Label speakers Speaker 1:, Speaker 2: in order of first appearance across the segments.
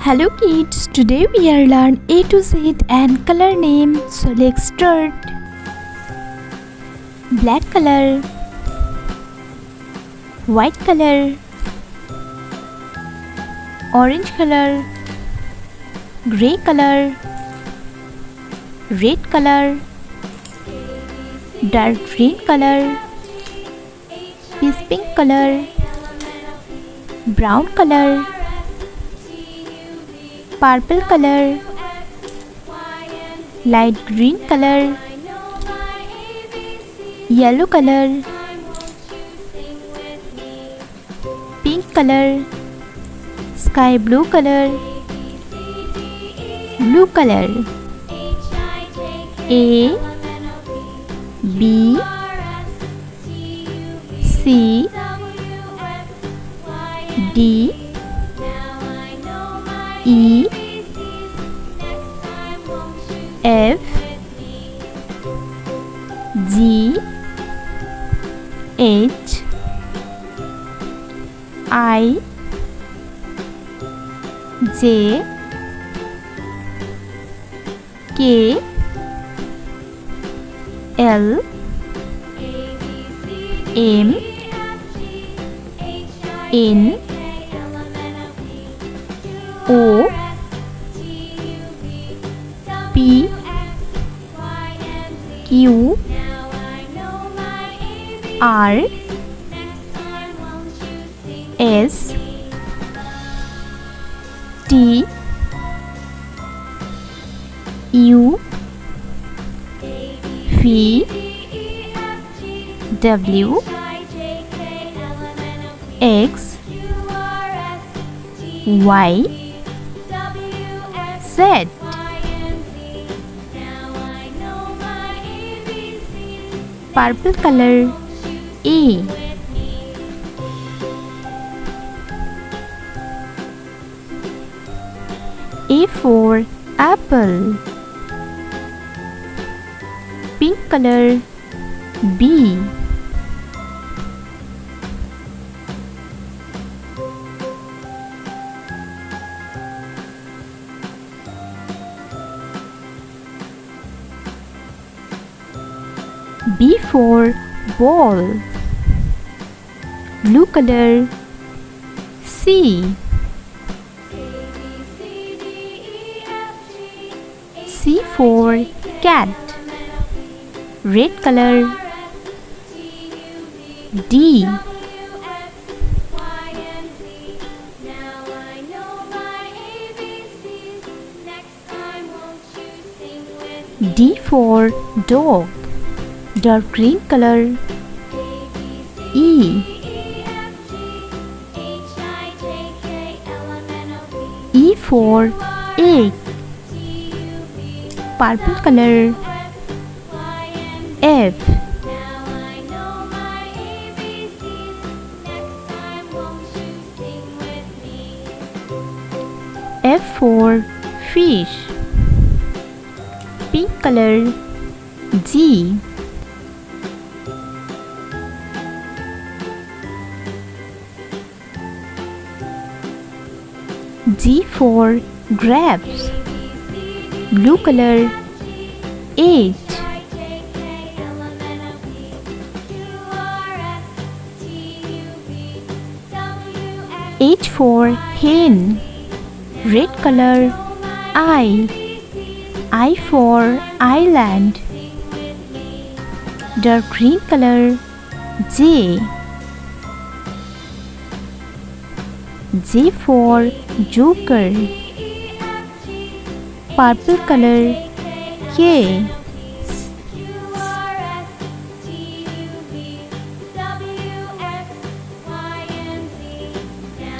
Speaker 1: Hello kids, today we are learn A to Z and color name. So let's start. Black color, white color, orange color, grey color, red color, dark green color, peach pink color, brown color, purple color, light green color, yellow color, pink color, sky blue color, blue color. A, B, C, D, E, F, G, H, I, J, K, L, M, N, O, P, Q, R, S, T, U, V, W, X, Y, Z. Purple color. A, A for apple. Pink color. B, B for ball. Blue color. C, C for cat. Red color. D, D for dog. Dark green color. E, E for egg. Purple color. F, F for fish. Pink color. G, G for grapes. Blue color. H, H for hen. Red color. I for island. Dark green color. J, J for joker. Purple color. K,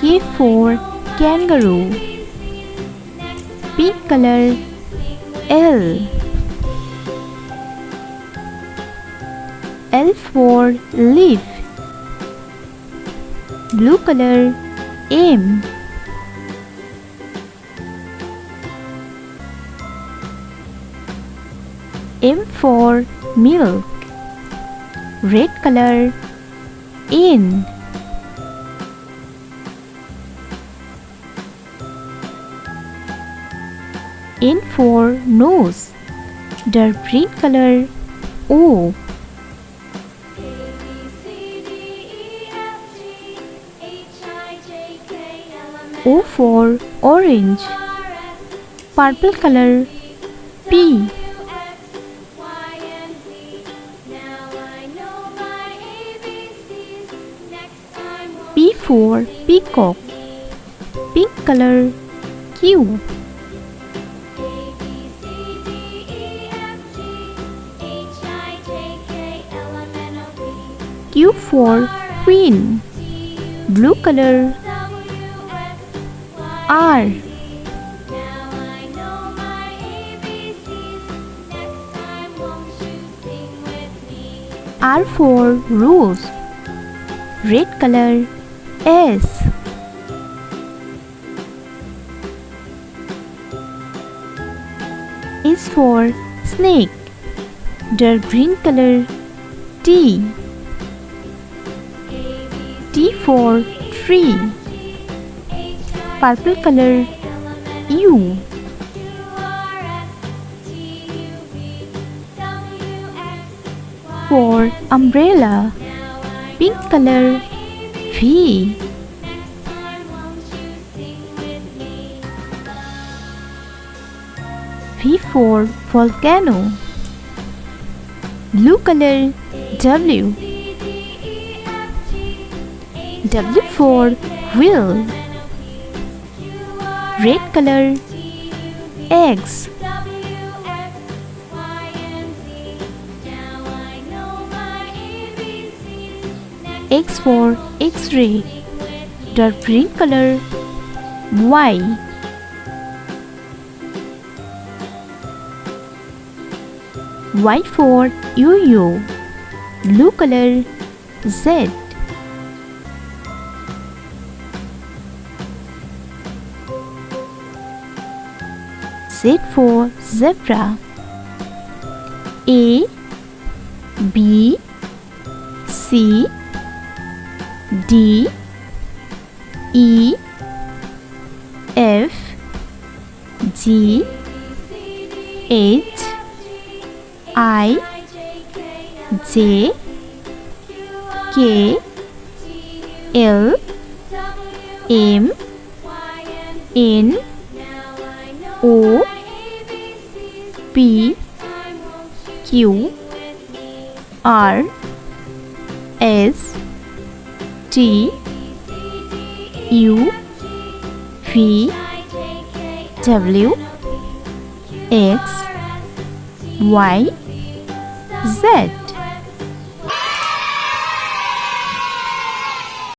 Speaker 1: K for kangaroo. Pink color. L, L for leaf. Blue color. M, M for milk. Red color. N, N for nose, dark green color. O. O for orange, purple color. P. P for peacock, pink color. Q. Q for queen, blue color. R. R for rose, red color. S. S for snake, dark green color. T. T for tree, purple color. U. For umbrella, pink color. V. V for volcano, blue color. W. W for wheel, red color. X. X for X-ray, dark green color. Y. Y for yo-yo, blue color. Z. Z for zebra. A, B, C, D, E, F, G, H, I, J, K, L, M, N, O, P, Q, R, S, T, U, V, W, X, Y, Z.